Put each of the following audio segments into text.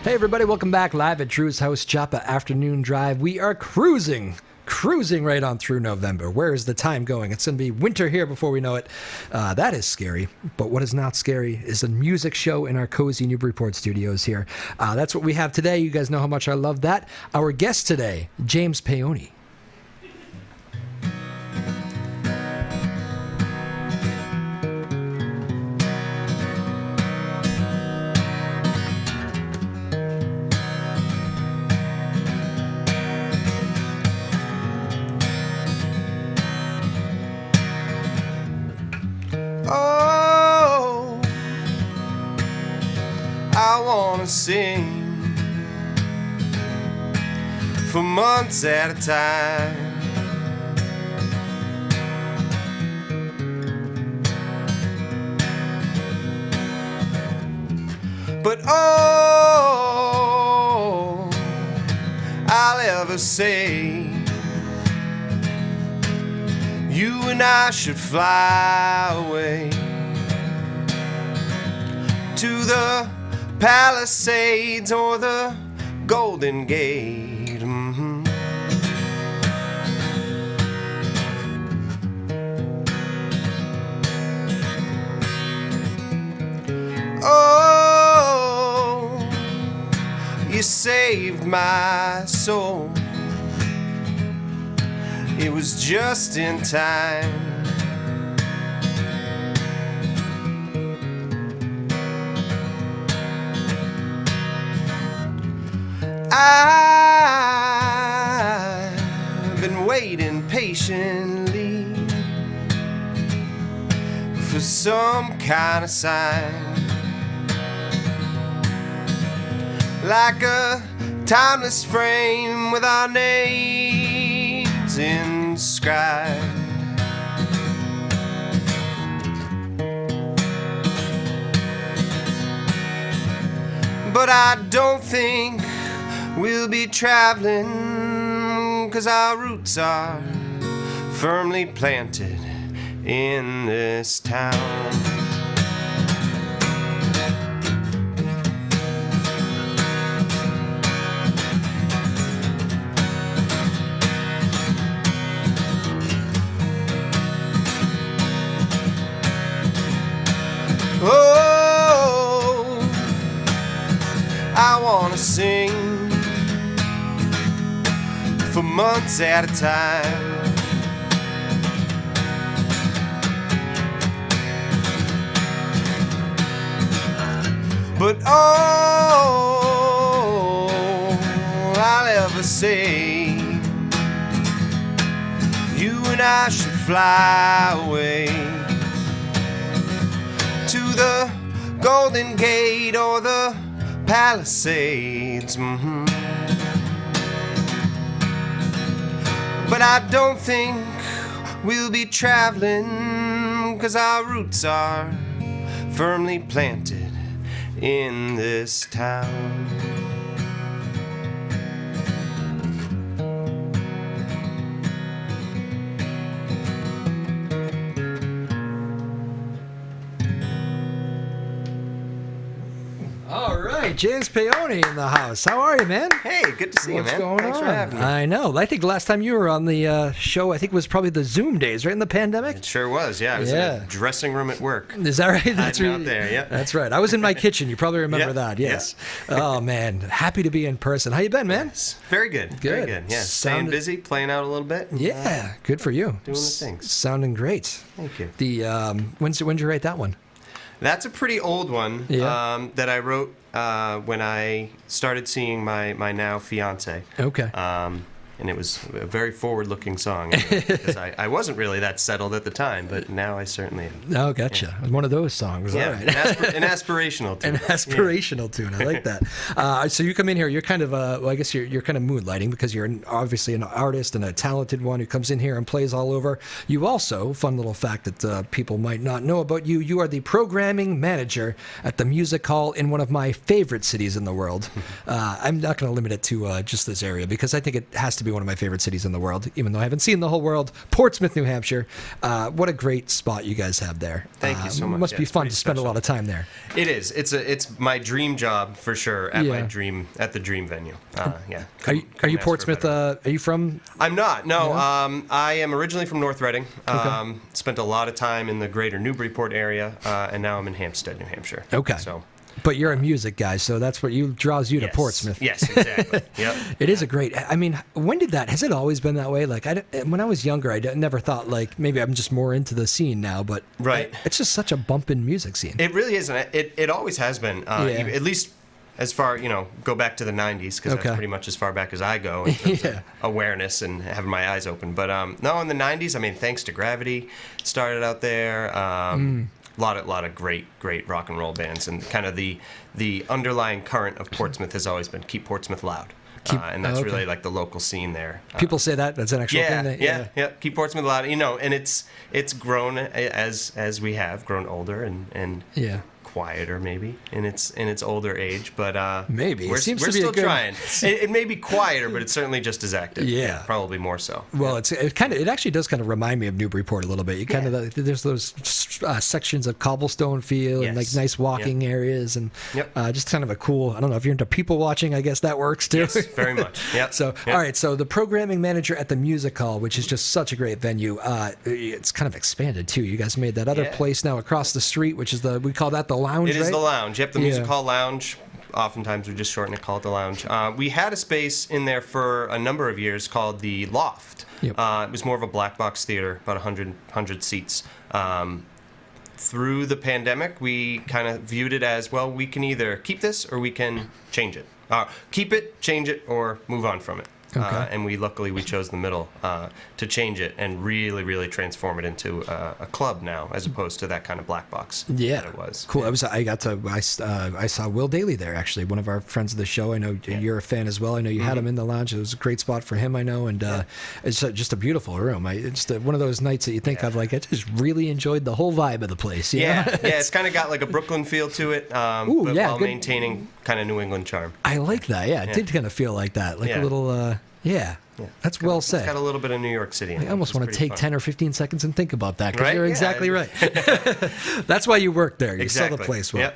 Hey everybody, welcome back live at Drew's House Joppa Afternoon Drive. We are cruising right on through November. Where is the time going? It's going to be winter here before we know it. That is scary. But what is not scary is a music show in our cozy Newburyport studios here. That's what we have today. You guys know how much I love that. Our guest today, James Paone. Sing for months at a time. But all I'll ever say, you and I should fly away to the Palisades or the Golden Gate. Mm-hmm. Oh, you saved my soul. It was just in time. I've been waiting patiently for some kind of sign, like a timeless frame with our names inscribed. But I don't think we'll be traveling, 'cause our roots are firmly planted in this town. Oh, I wanna sing for months at a time. But all I'll ever say, you and I should fly away to the Golden Gate or the Palisades. Mm-hmm. But I don't think we'll be traveling, 'cause our roots are firmly planted in this town. James Paone in the house. How are you, man? Hey, good to see you, man. What's going Thanks on? for having me. I know. I think last time you were on the show, I think it was probably the Zoom days, right, in the pandemic? It sure was, yeah. I was in a dressing room at work. Is that right? That's right. Out there, yeah. That's right. I was in my kitchen. You probably remember that, yes. Oh, man. Happy to be in person. How you been, man? Yes. Very good. Very good. Yeah, staying busy, playing out a little bit. Yeah, good for you. Doing the things. Sounding great. Thank you. The when'd you write that one? That's a pretty old one that I wrote when I started seeing my now fiance. Okay. And it was a very forward-looking song. Because I wasn't really that settled at the time, but now I certainly am. Oh, gotcha. Yeah. One of those songs. Yeah, all right. an aspirational tune. An aspirational tune. I like that. So you come in here. You're kind of, well, I guess you're kind of moonlighting because you're obviously an artist and a talented one who comes in here and plays all over. You also, fun little fact that people might not know about you, you are the programming manager at the Music Hall in one of my favorite cities in the world. I'm not going to limit it to just this area because I think it has to be be one of my favorite cities in the world, even though I haven't seen the whole world. Portsmouth, New Hampshire. What a great spot you guys have there. Thank you so much. Must be fun to spend a lot of time there. It is. It's my dream job for sure at the dream venue. Yeah. Are you Portsmouth? Are you from? I'm not. No. Yeah. I am originally from North Reading. Okay. Spent a lot of time in the greater Newburyport area, and now I'm in Hampstead, New Hampshire. Okay. So. But you're a music guy, so that's what draws you to Portsmouth. Yes, exactly. Yep. It is a great. I mean, when did that? Has it always been that way? Like, when I was younger, I never thought like maybe I'm just more into the scene now, but right. It's just such a bumpin' music scene. It really is, and it always has been. At least as far go back to the '90s, because that's pretty much as far back as I go in terms of awareness and having my eyes open. But no, in the '90s, I mean, thanks to Gravity, started out there. Lot of great rock and roll bands, and kind of the underlying current of Portsmouth has always been keep Portsmouth loud, and that's really like the local scene there. People say that's an actual thing. Yeah, keep Portsmouth loud. And it's grown as we have grown older and quieter maybe in its older age, but maybe we're seems to be still trying. It may be quieter, but it's certainly just as active. Yeah, probably more so. Well, it actually does kind of remind me of Newburyport a little bit. You kind of there's those sections of cobblestone feel and like nice walking areas and just kind of a cool. I don't know if you're into people watching. I guess that works too. Yes, very much. Yeah. So all right, so the programming manager at the Music Hall, which is just such a great venue. It's kind of expanded too. You guys made that other place now across the street, which is we call that the lounge. It is the lounge. Yep, the Music Hall Lounge. Oftentimes we just shorten it, call it the lounge. We had a space in there for a number of years called the Loft. Yep. It was more of a black box theater, about 100 seats. Through the pandemic, we kind of viewed it as, well, we can either keep this or we can change it. Keep it, change it, or move on from it. And luckily we chose the middle to change it and really transform it into a club now, as opposed to that kind of black box. Yeah, that it was cool. I saw Will Daly there, actually, one of our friends of the show. I know you're a fan as well. I know you had him in the lounge. It was a great spot for him, I know, and it's just a beautiful room. It's one of those nights that you think of like I just really enjoyed the whole vibe of the place. It's kind of got like a Brooklyn feel to it, but while maintaining kind of New England charm. I like that. It did kind of feel like that, like a little. That's well said. It's got a little bit of New York City in it. I almost want to take 10 or 15 seconds and think about that, because you're exactly right. That's why you work there. You saw the place well.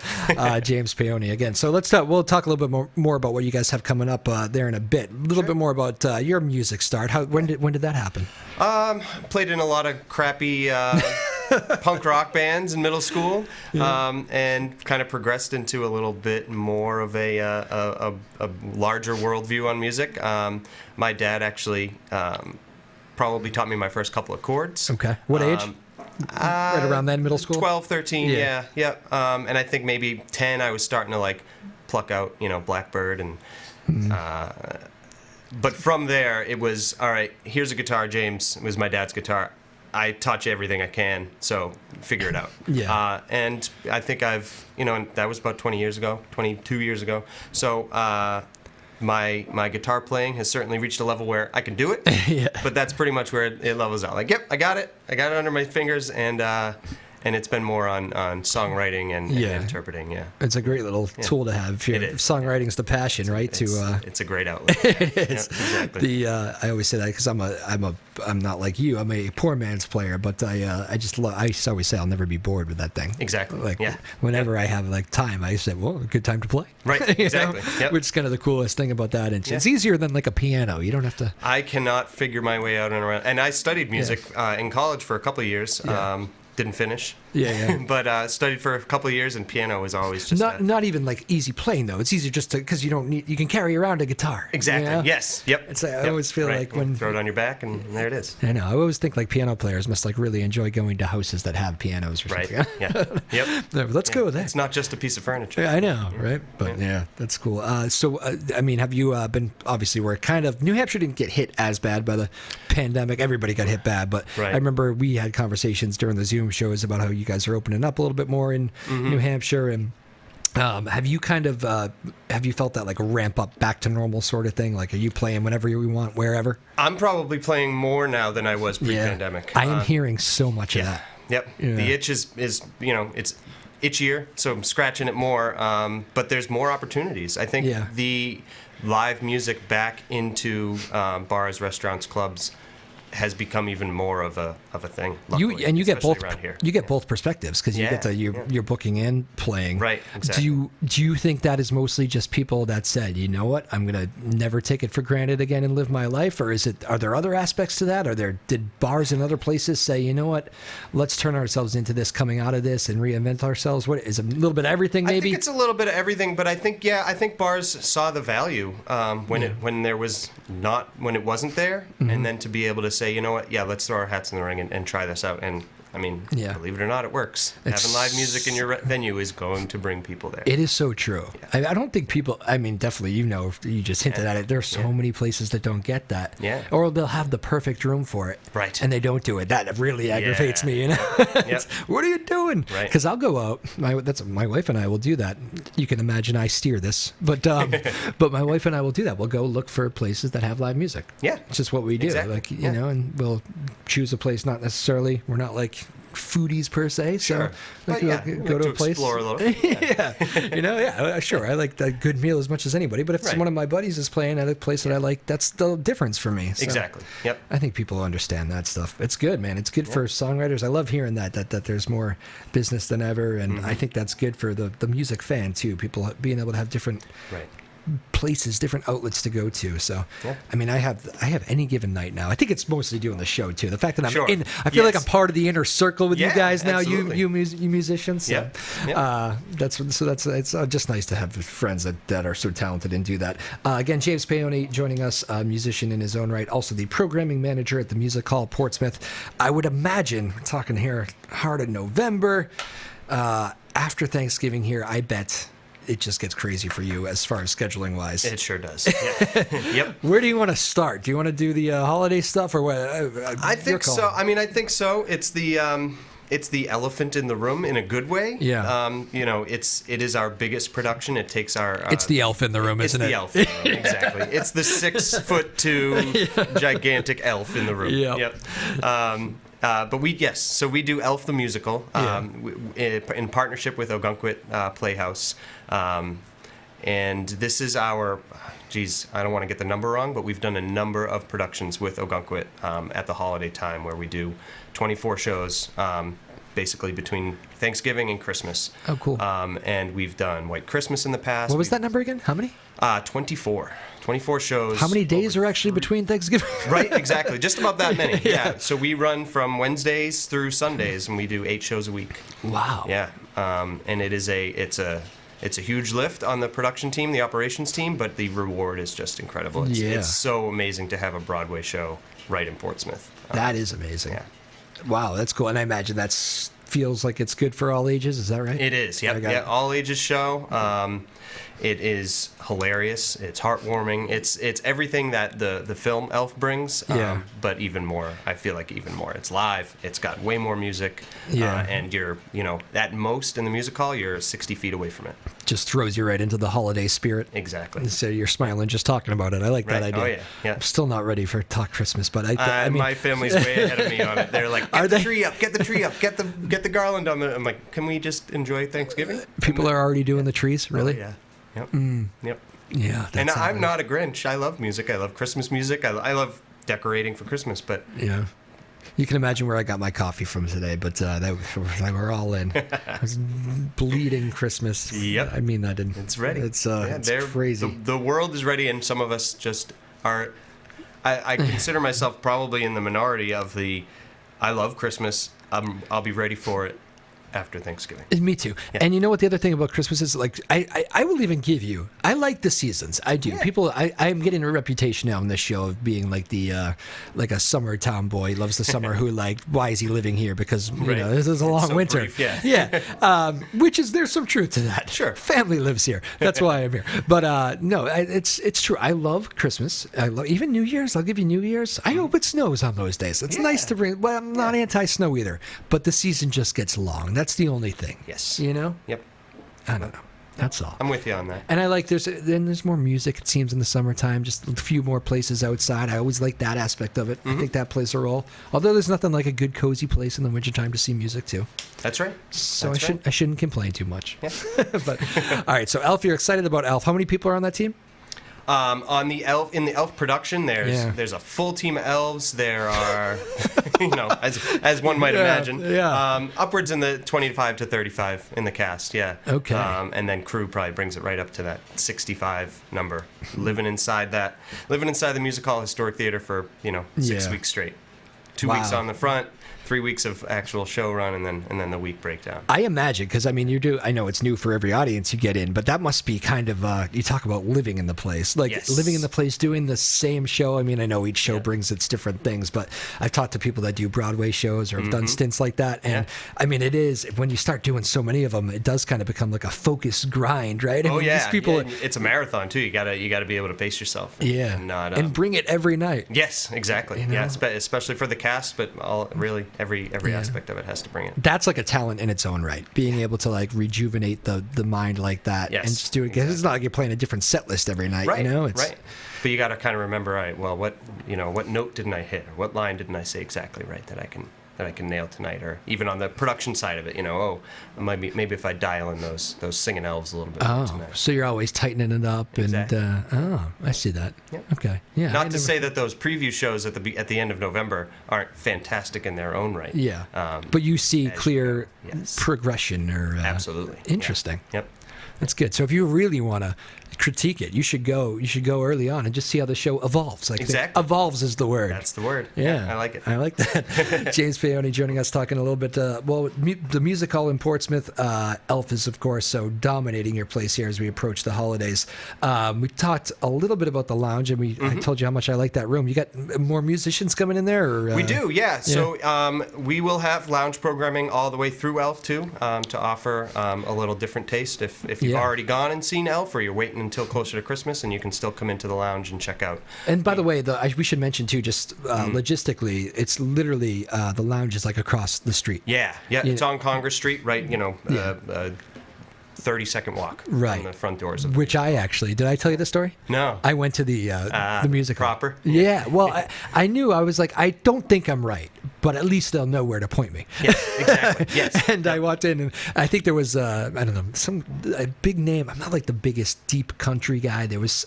James Paone again. So we'll talk a little bit more about what you guys have coming up there in a bit. A little bit more about your music start. When did that happen? Played in a lot of crappy punk rock bands in middle school, and kind of progressed into a little bit more of a larger worldview on music. My dad actually probably taught me my first couple of chords. Okay. What age? Right around then, middle school? 12, 13, yeah. And I think maybe 10 I was starting to like pluck out, Blackbird and but from there it was, all right, here's a guitar, James. It was my dad's guitar. I taught you everything I can, so figure it out. And I think and that was about 22 years ago. So my guitar playing has certainly reached a level where I can do it, but that's pretty much where it levels out. Like, I got it under my fingers, and it's been more on songwriting and interpreting. It's a great little tool to have. Songwriting's the passion, right? It's a great outlet. It is. Exactly. I always say that because I'm not like you. I'm a poor man's player, but I always say I'll never be bored with that thing. Exactly. Like whenever I have like time, I say, well, a good time to play. Right. Exactly. Which is kind of the coolest thing about that. And it's easier than like a piano. You don't have to. I cannot figure my way out and around. And I studied music in college for a couple of years. Didn't finish. But studied for a couple of years, and piano was always just not even like easy playing though. It's easier just because you can carry around a guitar. Exactly. Yes. Yep. It's I always feel like when throw it on your back and there it is. I know. I always think like piano players must like really enjoy going to houses that have pianos or something. Yep. Let's go with that. It's not just a piece of furniture. I know, right? But that's cool. So I mean, have you been obviously we're kind of New Hampshire didn't get hit as bad by the pandemic. Everybody got hit bad, but I remember we had conversations during the Zoom shows about how you guys are opening up a little bit more in New Hampshire, and have you felt that like a ramp up back to normal sort of thing? Like, are you playing whenever you want, wherever? I'm probably playing more now than I was pre-pandemic. I am hearing so much of that. Yep. The itch is it's itchier, so I'm scratching it more. But there's more opportunities. I think live music back into bars, restaurants, clubs has become even more of a thing. Luckily, you get both around here. you get both perspectives because you get to you're booking and playing. Right. Exactly. Do you think that is mostly just people that said, you know what, I'm gonna never take it for granted again and live my life, or are there other aspects to that? Did bars and other places say, you know what, let's turn ourselves into this, coming out of this and reinvent ourselves? What is a little bit of everything? Maybe I think it's a little bit of everything, but I think bars saw the value when it wasn't there, and then to be able to say, you know what, let's throw our hats in the ring and try this out. And I mean, believe it or not, it works. Having live music in your venue is going to bring people there. It is so true. Yeah. I don't think people, I mean, definitely, you just hinted at it. There are so many places that don't get that. Yeah. Or they'll have the perfect room for it. Right. And they don't do it. That really aggravates me, you know? What are you doing? Right. Because I'll go out. My wife and I will do that. You can imagine I steer this. But but my wife and I will do that. We'll go look for places that have live music. Yeah. It's just what we do. Exactly. Like, you know, and we'll choose a place, not necessarily, we're not like foodies per se, so like go to a place, explore a little. Sure, I like a good meal as much as anybody, but if one of my buddies is playing at a place that I like, that's the difference for me. So Exactly. Yep. I think people understand that stuff. It's good, man. It's good for songwriters. I love hearing that there's more business than ever, and I think that's good for the music fan too. People being able to have different places, different outlets to go to. So I mean, I have any given night now. I think it's mostly doing the show too. The fact that I'm in, I feel like I'm part of the inner circle with you guys now. Absolutely. You musicians. So that's it's just nice to have friends that are so talented and do that. Again, James Paone joining us, a musician in his own right, also the programming manager at the Music Hall Portsmouth. I would imagine, we're talking here hard in November, after Thanksgiving here, I bet it just gets crazy for you as far as scheduling wise. It sure does. Yeah. Yep. Where do you want to start? Do you want to do the holiday stuff or what? I think so. I mean, I think so. It's the elephant in the room in a good way. Yeah. It is our biggest production. It takes our. It's the elf in the room, isn't it? It's the elf in the room, exactly. It's the 6'2" gigantic elf in the room. Yep. But we do Elf the Musical in partnership with Ogunquit Playhouse. And this is our, I don't want to get the number wrong, but we've done a number of productions with Ogunquit at the holiday time where we do 24 shows basically between Thanksgiving and Christmas. Oh, cool. And we've done White Christmas in the past. What was that number again? How many? 24. 24 shows. How many days are actually between Thanksgiving? Right, exactly. Just about that many. Yeah. So we run from Wednesdays through Sundays, and we do 8 shows a week. Wow. Yeah. And it's a huge lift on the production team, the operations team, but the reward is just incredible. It's so amazing to have a Broadway show right in Portsmouth. That is amazing. Yeah. Wow, that's cool. And I imagine that feels like it's good for all ages. Is that right? It is. Yeah. All ages show. It is hilarious. It's heartwarming. It's everything that the film Elf brings. But even more. I feel like even more. It's live. It's got way more music. And you're, at most in the music hall, you're 60 feet away from it. Just throws you right into the holiday spirit. Exactly. So you're smiling just talking about it. I like that idea. Oh yeah. I'm still not ready for Talk Christmas, but I mean, my family's way ahead of me on it. They're like, get the tree up, get the garland on the. I'm like, can we just enjoy Thanksgiving? People are already doing the trees, really? Oh, yeah. Yep. Yep. Yeah. And I'm not a Grinch. I love music. I love Christmas music. I love decorating for Christmas. But yeah, you can imagine where I got my coffee from today. But we're all in. I was bleeding Christmas. Yep. I mean that. It's ready. It's crazy. The world is ready, and some of us just are. I consider myself probably in the minority of the. I love Christmas. I'll be ready for it after Thanksgiving. Me too. Yeah. And you know what the other thing about Christmas is? Like, I will even give you, I like the seasons. I do. Yeah. People, I'm getting a reputation now on this show of being like like a summer town boy, loves the summer who why is he living here? Because, this is a long winter. Brief, yeah. Yeah. There's some truth to that. Sure. Family lives here. That's why I'm here. But no, it's true. I love Christmas. I love even New Year's. I'll give you New Year's. I hope it snows on those days. It's nice to bring, well, I'm not anti-snow either, but the season just gets long. That's the only thing. Yes. Yep. I don't know. That's all. I'm with you on that. And I like there's more music, it seems, in the summertime, just a few more places outside. I always like that aspect of it. I think that plays a role. Although there's nothing like a good cozy place in the wintertime to see music too. That's right. So I shouldn't complain too much. Yeah. But all right, so Elf, you're excited about Elf. How many people are on that team? On the in the elf production, there's a full team of elves. There are, as one might imagine, upwards in the 25 to 35 in the cast. Yeah. Okay. And then crew probably brings it right up to that 65 number. Living inside the Music Hall Historic Theater for 6 weeks straight. 2 weeks on the front, 3 weeks of actual show run, and then the week breakdown. I imagine, because I know it's new for every audience you get in, but that must be kind of you talk about living in the place, living in the place, doing the same show. I mean, I know each show brings its different things, but I've talked to people that do Broadway shows or have done stints like that, and I mean, it is when you start doing so many of them, it does kind of become like a focused grind, right? I mean, these people, it's a marathon too. You gotta be able to pace yourself. And bring it every night. Yes, exactly. Yeah, especially for the cast, but really every aspect of it has to bring it. That's like a talent in its own right, being able to like rejuvenate the mind like that and just do it. Because it's not like you're playing a different set list every night, right? It's, right. But you got to kind of remember, all right, well, what note didn't I hit, or what line didn't I say exactly right that I can nail tonight, or even on the production side of it, maybe if I dial in those singing elves a little bit more tonight. So you're always tightening it up, exactly. And I see that. Yeah. Okay, yeah. Not to say that those preview shows at the end of November aren't fantastic in in right. Yeah. But you see clear progression, or absolutely interesting. Yeah. Yep. That's good. So if you really want to critique it, you should go early on and just see how the show evolves. Exactly. Evolves is the word. That's the word. Yeah. I like it. I like that. James Paone joining us, talking a little bit, the music hall in Portsmouth, Elf is, of course, so dominating your place here as we approach the holidays. We talked a little bit about the lounge, and I told you how much I like that room. You got more musicians coming in there? Or, we do, yeah. So we will have lounge programming all the way through Elf, too, to offer a little different taste. If you've already gone and seen Elf, or you're waiting until closer to Christmas, and you can still come into the lounge and check out. And by the way, we should mention too, just logistically, it's literally the lounge is like across the street. Yeah. It's on Congress Street, right? 30-second walk from the front doors of which I actually did. I tell you the story? No. I went to the music proper. Hall. Yeah. Well, I knew. I was like, I don't think I'm right, but at least they'll know where to point me. Yes, exactly. Yes. And I walked in, and I think there was I don't know, a big name. I'm not like the biggest deep country guy. There was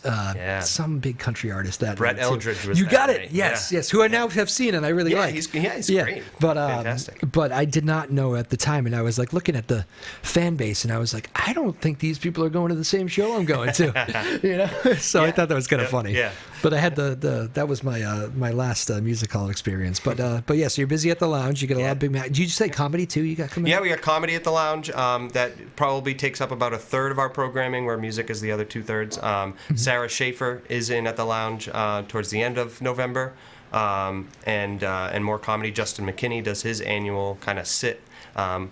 some big country artist that Brett Eldridge was. You that, got it. Right? Yes. Who I now have seen, and I really like. He's great. But fantastic. But I did not know at the time, and I was like looking at the fan base, and I was like, I don't think these people are going to the same show I'm going to. So I thought that was kind of funny. Yeah. But I had that was my last music hall experience. But yeah, so you're busy at the lounge. You get a lot of big. Did you say comedy too? You got comedy? Yeah, we got comedy at the lounge. That probably takes up about a third of our programming, where music is the other 2/3. Sarah Schaefer is in at the lounge towards the end of November, and more comedy. Justin McKinney does his annual kind of sit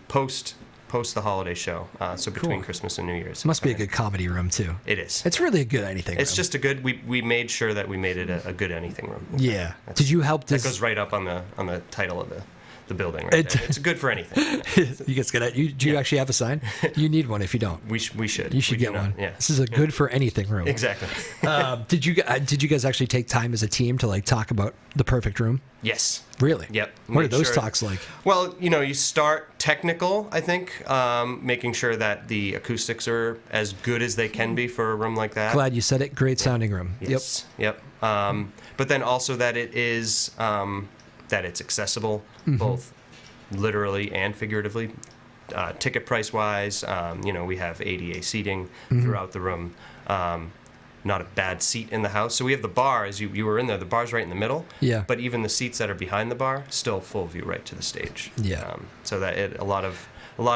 post the holiday show, so between Christmas and New Year's. Must be a good comedy room too. It is. It's really a good anything room. It's just a good. We made sure that we made it a good anything room. Yeah. Did you help? That goes right up on the title of the building. Right there. It's good for anything. You guys get it. Do you actually have a sign? You need one if you don't. We should. You should get one. Yeah. This is a good for anything room. Exactly. Did you guys actually take time as a team to like talk about the perfect room? Yes. Really? Yep. What are those talks like? Well, you start technical, I think, making sure that the acoustics are as good as they can be for a room like that. Glad you said it. Great sounding room. Yes. Yep. But then also that it is that it's accessible, both literally and figuratively. Ticket price wise, we have ADA seating throughout the room. Not a bad seat in the house. So we have the bar, as you were in there, the bar's right in the middle. Yeah. But even the seats that are behind the bar, still full view right to the stage. Yeah. So that a lot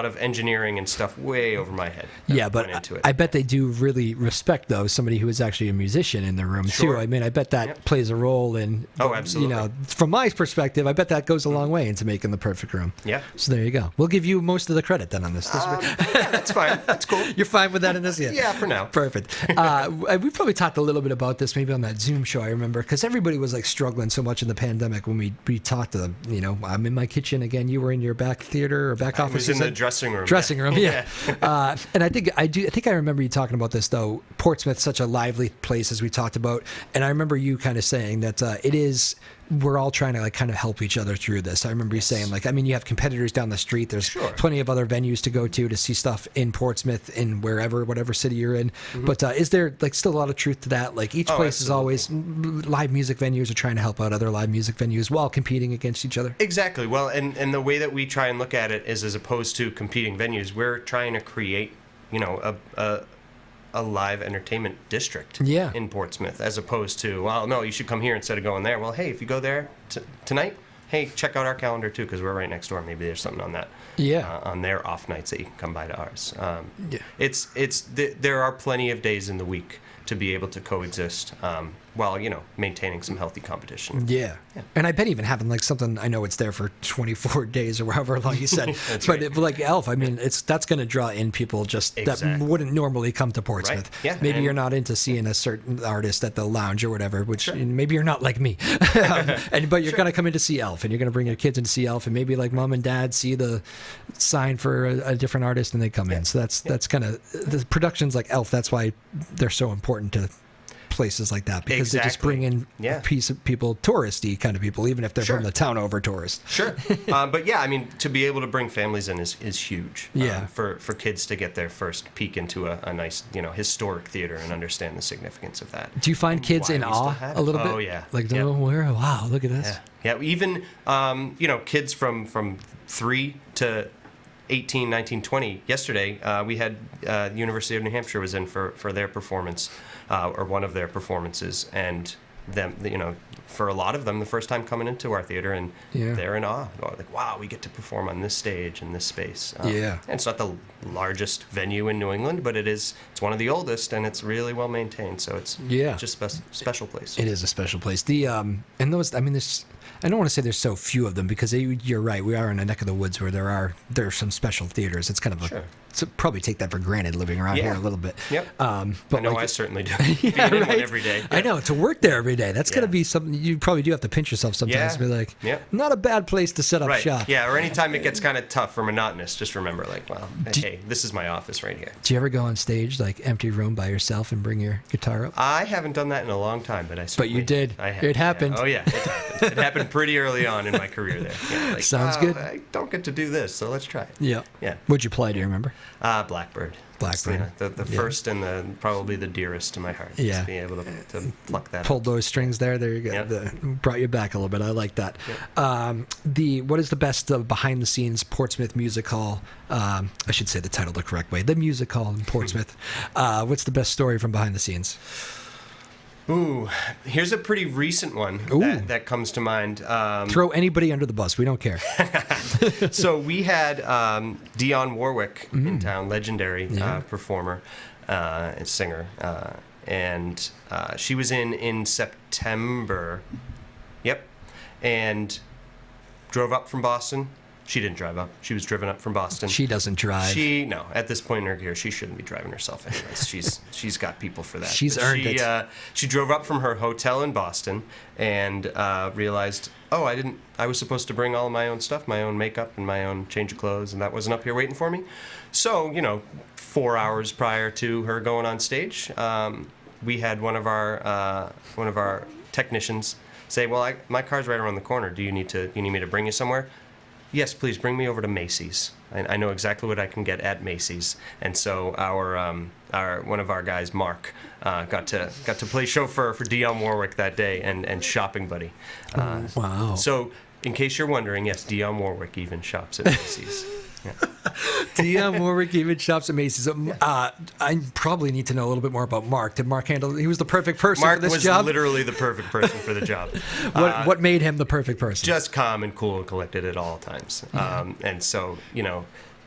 of engineering and stuff way over my head. Yeah, but I bet they do really respect, though, somebody who is actually a musician in the room, too. I mean, I bet that plays a role in, absolutely. From my perspective, I bet that goes a long way into making the perfect room. Yeah. So there you go. We'll give you most of the credit then on this. Yeah, that's fine. That's cool. You're fine with that in this? Yeah, for now. Perfect. We probably talked a little bit about this maybe on that Zoom show, I remember, because everybody was like struggling so much in the pandemic when we talked to, I'm in my kitchen again. You were in your back theater or back office. I was in the dressing room. Yeah. And I think I remember you talking about this, though. Portsmouth's such a lively place, as we talked about, and I remember you kind of saying that it is we're all trying to like kind of help each other through this. I remember you saying like, I mean, you have competitors down the street. There's plenty of other venues to go to see stuff in Portsmouth, in whatever city you're in. But is there like still a lot of truth to that? Like each place is always live music venues are trying to help out other live music venues while competing against each other. Exactly. Well, and the way that we try and look at it is, as opposed to competing venues, we're trying to create, a live entertainment district in Portsmouth, as opposed to, well, no, you should come here instead of going there. Well, hey, if you go there tonight, hey, check out our calendar too, because we're right next door. Maybe there's something on that. On their off nights that you can come by to ours. There are plenty of days in the week to be able to coexist while maintaining some healthy competition. And I bet even having like something, I know it's there for 24 days or however long you said, but like Elf, I mean, that's going to draw in people that wouldn't normally come to Portsmouth. Maybe you're not into seeing a certain artist at the lounge or whatever, which maybe you're not like me, but you're going to come in to see Elf, and you're going to bring your kids in to see Elf, and maybe like mom and dad see the sign for a different artist and they come in. So that's kind of the productions like Elf. That's why they're so important to places like that, because they just bring in a piece of people, touristy kind of people, even if they're from the town over tourists. But I mean, to be able to bring families in is huge. For kids to get their first peek into a nice, historic theater and understand the significance of that. Do you find kids in awe a little bit? Oh yeah. Like, wow, look at this. Even kids from 3 to 18, 19, 20. Yesterday, we had the University of New Hampshire was in for their performance, or one of their performances, and them, for a lot of them, the first time coming into our theater, and they're in awe. Like, wow, we get to perform on this stage in this space. And it's not the largest venue in New England, but it's one of the oldest, and it's really well maintained. So it's just a special place. It is a special place. And those, I mean, I don't want to say there's so few of them, because you're right. We are in a neck of the woods where there are some special theaters. It's kind of so probably take that for granted living around here a little bit. But I know I certainly do. Being in one every day. I know, to work there every day. That's going to be something you probably do have to pinch yourself sometimes to be like, not a bad place to set up shop. Or anytime it gets kind of tough or monotonous, just remember, like, well, hey, this is my office right here. Do you ever go on stage, like empty room by yourself, and bring your guitar up? I haven't done that in a long time, but I certainly. But you did. It happened. Oh yeah, it happened. It happened pretty early on in my career there. Like, sounds good. I don't get to do this, so let's try it. Yeah. What'd you play? Do you remember? Blackbird. The first and probably the dearest to my heart. Just being able to pluck that. Pulled those strings there. There you go. Brought you back a little bit. I like that. What is the best behind the scenes Portsmouth Music Hall? I should say the title the correct way. The Music Hall in Portsmouth. What's the best story from behind the scenes? Ooh, here's a pretty recent one that comes to mind. Throw anybody under the bus. We don't care. So we had Dionne Warwick in town, legendary performer and singer. And she was in September. And drove up from Boston. She didn't drive up. She was driven up from Boston. She doesn't drive. No. At this point in her career, she shouldn't be driving herself anyways. She's got people for that. She's earned it. She drove up from her hotel in Boston and realized, I was supposed to bring all of my own stuff, my own makeup and my own change of clothes, and that wasn't up here waiting for me. So, 4 hours prior to her going on stage, we had one of our technicians say, "Well, my car's right around the corner. Do you need me to bring you somewhere?" "Yes, please bring me over to Macy's. I know exactly what I can get at Macy's." And so our one of our guys, Mark, got to play chauffeur for Dionne Warwick that day and shopping buddy. Wow. So in case you're wondering, yes, Dionne Warwick even shops at Macy's. Dionne Warwick even shops at Macy's. I probably need to know a little bit more about Mark. Did Mark handle? He was the perfect person for this job. Mark was literally the perfect person for the job. What made him the perfect person? Just calm and cool and collected at all times. And so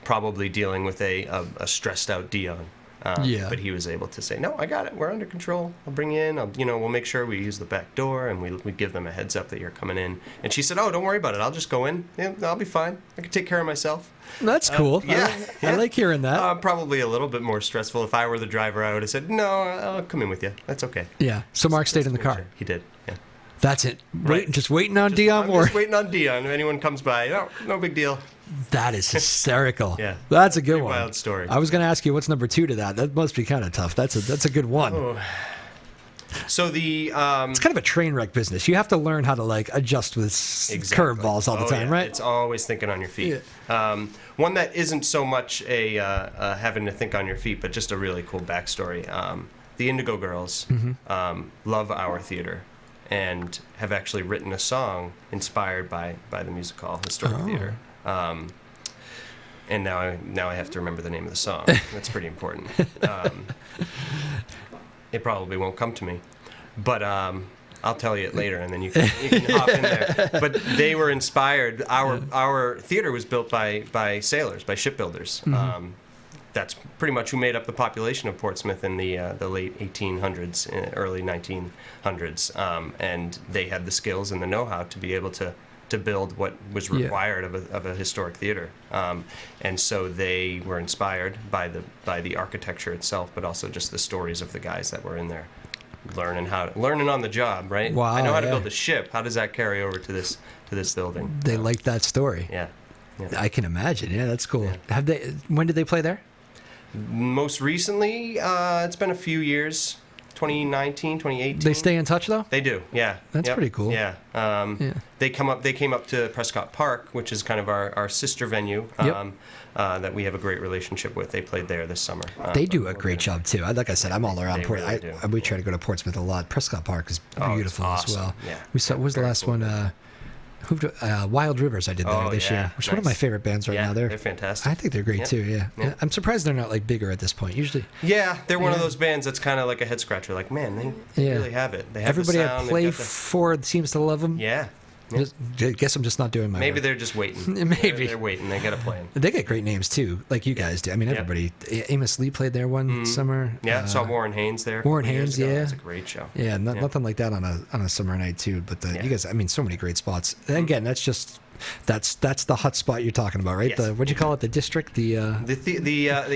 probably dealing with a stressed out Dionne. But he was able to say, "No, I got it. We're under control. I'll bring you in. We'll make sure we use the back door, and we give them a heads up that you're coming in." And she said, "Oh, don't worry about it. I'll just go in. Yeah, I'll be fine. I can take care of myself." That's cool. I like hearing that. Probably a little bit more stressful. If I were the driver, I would have said, "No, I'll come in with you. That's okay." Yeah. So Mark stayed in the car. He did. Yeah. That's it. Just waiting on Dionne. Just waiting on Dionne. If anyone comes by, no big deal. That is hysterical. Yeah. That's a good one. Wild story. I was going to ask you what's number 2 to that. That must be kind of tough. That's a good one. So the it's kind of a train wreck business. You have to learn how to like adjust with curveballs all the time, right? It's always thinking on your feet. Yeah. One that isn't so much a having to think on your feet, but just a really cool backstory. The Indigo Girls love our theater and have actually written a song inspired by the Music Hall Historic Theater. And now I have to remember the name of the song. That's pretty important. It probably won't come to me, but I'll tell you it later, and then you can hop in there. But they were inspired. Our theater was built by sailors, by shipbuilders. That's pretty much who made up the population of Portsmouth in the late 1800s, early 1900s, and they had the skills and the know-how to be able to build what was required of a historic theater, and so they were inspired by the architecture itself, but also just the stories of the guys that were in there, learning on the job, right? Wow, I know how to build a ship. How does that carry over to this building? They like that story. Yeah. I can imagine. Yeah, that's cool. Yeah. When did they play there? Most recently, it's been a few years. 2019, 2018. They stay in touch though? They do, yeah. That's pretty cool. Yeah. They came up to Prescott Park, which is kind of our sister venue that we have a great relationship with. They played there this summer. They do a great job too. Like I said, I'm all around Portsmouth. Really we try to go to Portsmouth a lot. Prescott Park is beautiful as well. Yeah. What was the last one? Wild Rivers I did there this year, which is one of my favorite bands right now. They're fantastic. I think they're great too. Yeah. I'm surprised they're not like bigger at this point. Usually, they're one of those bands that's kind of like a head scratcher. Like, man, they really have it. They have everybody the sound, I play for seems to love them. Yeah. I guess I'm just not doing my Maybe work. they're just waiting. Maybe they're waiting. They gotta play them. They get great names too, like you guys do. I mean, everybody. Amos Lee played there one summer. Yeah, I saw Warren Haynes there. Warren Haynes, it's a great show. Yeah, nothing like that on a summer night too. But you guys, I mean, so many great spots. And again, that's the hot spot you're talking about, right? Yes. What'd you call it? The district? The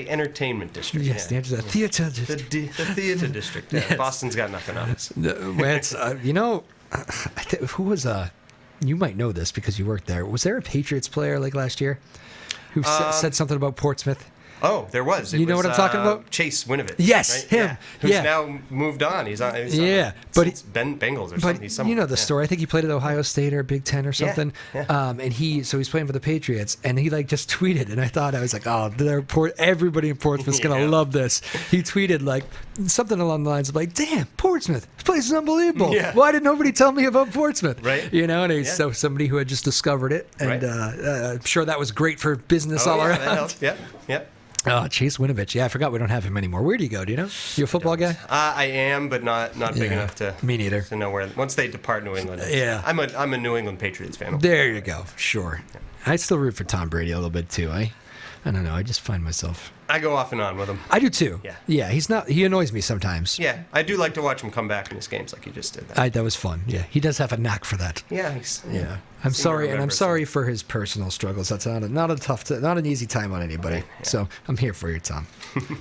entertainment district. Yes, the theater district. The theater district. Yeah. Boston's got nothing on us. It's who was you might know this because you worked there. Was there a Patriots player like last year who said something about Portsmouth? Oh, there was. You know what I'm talking about? Chase Winovich. Yes, right? him. Who's now moved on. He's on. But Bengals or something. But you know the story. I think he played at Ohio State or Big Ten or something. Yeah. And he's playing for the Patriots, and he like just tweeted, and I was like, oh, everybody in Portsmouth's gonna love this. He tweeted like something along the lines of like, damn, Portsmouth, this place is unbelievable. Yeah. Why did nobody tell me about Portsmouth? Right. And so somebody who had just discovered it, and I'm sure that was great for business all around. That helped. Yeah. Oh, Chase Winovich. Yeah, I forgot we don't have him anymore. Where do you go? Do you know? You a football guy? I am, but not big enough to. Me neither. To know where. Once they depart New England. I'm a New England Patriots fan. There you go. Sure. I still root for Tom Brady a little bit too. I don't know. I just find myself. I go off and on with him. I do too. Yeah. Yeah. He annoys me sometimes. Yeah. I do like to watch him come back in his games like he just did that. That was fun. Yeah. He does have a knack for that. Yeah. I'm sorry for his personal struggles. That's not an easy time on anybody. Right, yeah. So I'm here for you, Tom.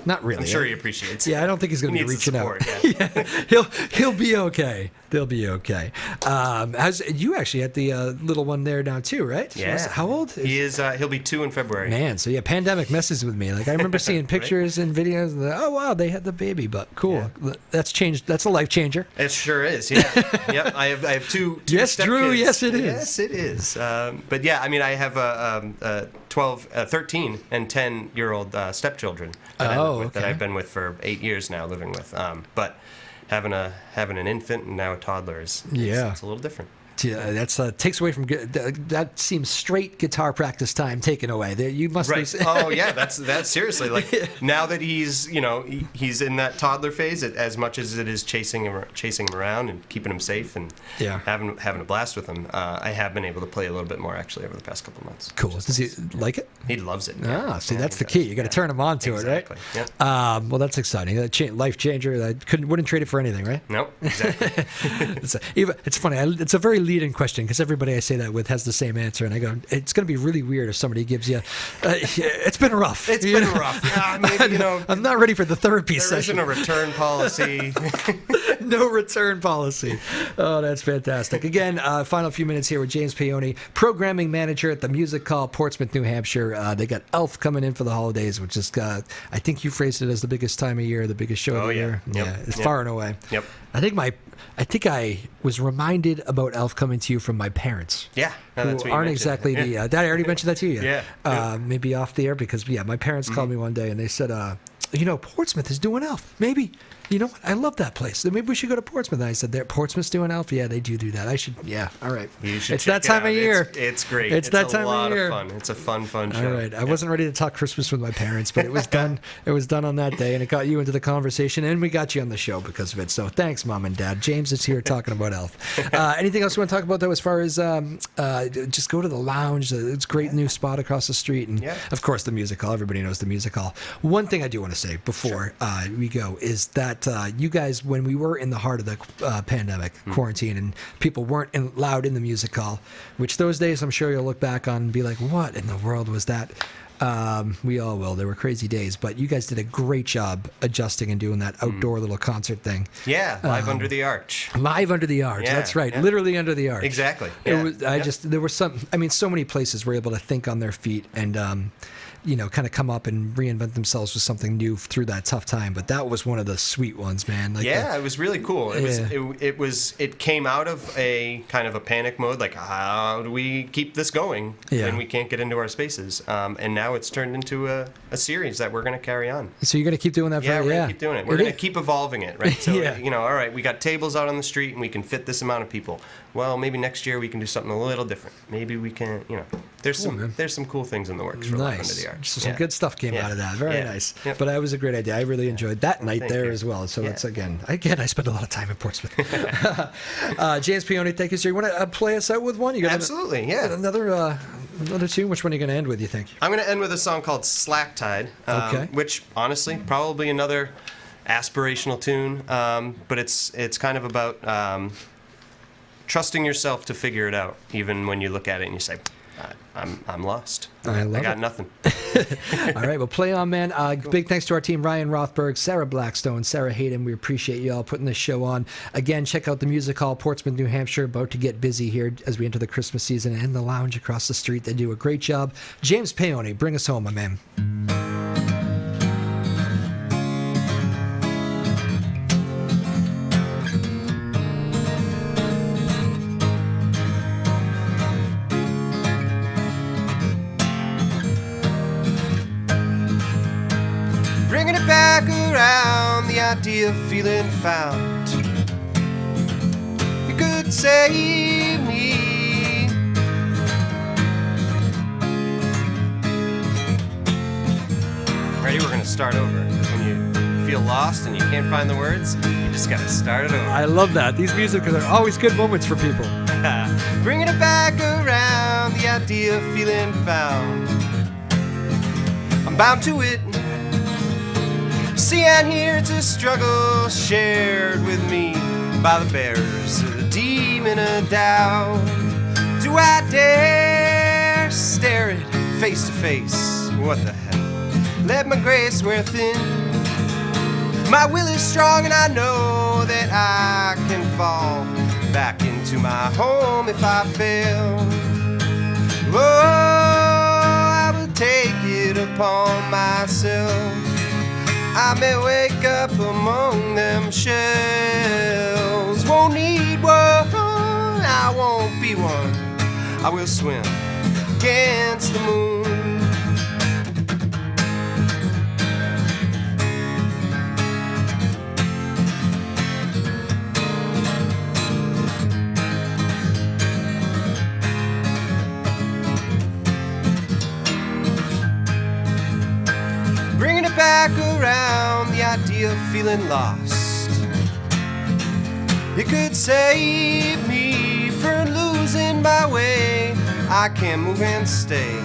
Not really. I'm sure he appreciates it. Yeah, I don't think he's going to be reaching out. Yeah. He'll be okay. They'll be okay. You actually at the little one there now too, right? Yeah. How old? He is. He'll be 2 in February. Man, so pandemic messes with me. Like I remember seeing pictures and videos. And oh wow, they had the baby, but cool. Yeah. That's changed. That's a life changer. It sure is. Yeah. Yep. I have two. Yes, Drew. Kids. Yes, it is. Yes, it is. But yeah, I mean, I have 13 and 10-year-old stepchildren that I've been with for 8 years now, living with. But having an infant and now a toddler is it's a little different. Yeah, that's takes away from that seems straight guitar practice time taken away. There you must right. Oh yeah, that's seriously like now that he's he's in that toddler phase. As much as it is chasing him around and keeping him safe and having a blast with him, I have been able to play a little bit more actually over the past couple of months. Cool. Does he like it? He loves it. See, that's the key. You got to turn him on to it, right? Yeah. Well, that's exciting. Life changer. I wouldn't trade it for anything, right? Nope. Exactly. It's funny. It's a very lead-in question because everybody I say that with has the same answer, and I go, it's going to be really weird if somebody gives you, it's been rough. It's been rough. Yeah, maybe, I'm not ready for the therapy session. There isn't a return policy. No return policy. Oh, that's fantastic. Again, final few minutes here with James Paone, programming manager at the Music Hall, Portsmouth, New Hampshire. They got Elf coming in for the holidays, which is, I think you phrased it as the biggest time of year, the biggest show of the year. Yep. Yeah, it's far and away. Yep. I think I was reminded about Elf coming to you from my parents. Yeah, no, that's who what aren't exactly the. Did I already mention that to you? Yeah. Maybe off the air because my parents called me one day and they said, Portsmouth is doing Elf. Maybe. You know what? I love that place. Maybe we should go to Portsmouth. And I said, Portsmouth's doing Elf? Yeah, they do that. I should, yeah. All right. You should it's that time of year. It's great. It's that time of year. It's a lot of fun. It's a fun show. All right. I wasn't ready to talk Christmas with my parents, but it was done. It was done on that day, and it got you into the conversation, and we got you on the show because of it. So thanks, Mom and Dad. James is here talking about Elf. Anything else you want to talk about, though, as far as just go to the lounge? It's a great new spot across the street. And, of course, the Music Hall. Everybody knows the Music Hall. One thing I do want to say before we go is that you guys, when we were in the heart of the pandemic, quarantine, and people weren't allowed in the Music Hall, which those days I'm sure you'll look back on and be like, what in the world was that? We all will. There were crazy days, but you guys did a great job adjusting and doing that outdoor little concert thing. Yeah, live under the arch. Live under the arch. That's right. Yeah. Literally under the arch. Exactly. Yeah. There were so many places were able to think on their feet and, kind of come up and reinvent themselves with something new through that tough time. But that was one of the sweet ones, man. It was really cool. It came out of a kind of a panic mode, like how do we keep this going when we can't get into our spaces? And now it's turned into a series that we're going to carry on. So you're going to keep doing that? We're going to keep doing it. We're going to keep evolving it, right? So all right, we got tables out on the street and we can fit this amount of people. Well, maybe next year we can do something a little different. Maybe we can, there's some cool things in the works for Live Under the Arch. So some good stuff came out of that. Very nice. Yep. But that was a great idea. I really enjoyed that night there as well. So it's again, I spent a lot of time in Portsmouth. James Paone, thank you, sir. You want to play us out with one? You got Absolutely, another tune. Which one are you going to end with, you think? I'm going to end with a song called Slack Tide, which honestly probably another aspirational tune, but it's kind of about trusting yourself to figure it out, even when you look at it and you say, I'm lost. I got nothing. All right, well, play on, man. Big thanks to our team, Ryan Rothberg, Sarah Blackstone, Sarah Hayden. We appreciate you all putting this show on. Again, check out the Music Hall, Portsmouth, New Hampshire. About to get busy here as we enter the Christmas season, and the lounge across the street. They do a great job. James Paone, bring us home, my man. Bringing it back around, the idea of feeling found. You could save me. Ready? We're going to start over. When you feel lost and you can't find the words, you just got to start it over. I love that. These musicals are always good moments for people. Bringing it back around, the idea of feeling found. I'm bound to it. See and hear, it's a struggle shared with me by the bearers of the demon of doubt. Do I dare stare it face to face? What the heck? Let my grace wear thin. My will is strong and I know that I can fall back into my home if I fail. Oh, I will take it upon myself. I may wake up among them shells. Won't need one, I won't be one. I will swim against the moon. Bringing it back around, the idea of feeling lost. It could save me from losing my way. I can move and stay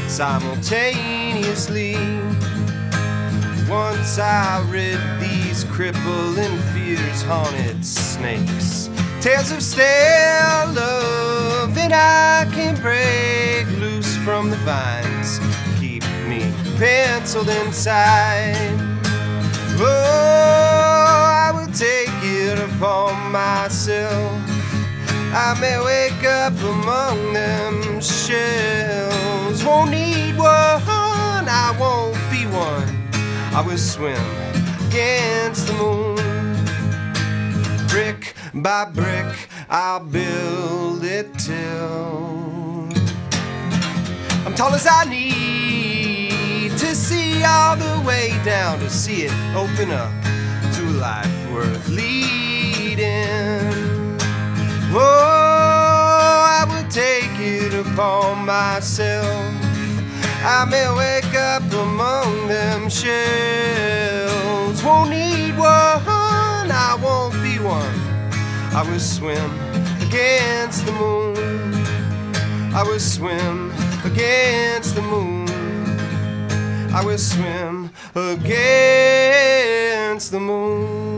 simultaneously. Once I rid these crippling fears, haunted snakes Tales of stale love, and I can break loose from the vines, keep me penciled inside. Oh, I will take it upon myself. I may wake up among them shells. Won't need one, I won't be one. I will swim against the moon. Brick by brick, I'll build it till I'm tall as I need to see all the way down, to see it open up to a life worth leading. Oh, I will take it upon myself. I may wake up among them shells. Won't need one, I won't be one. I will swim against the moon. I will swim against the moon. I will swim against the moon.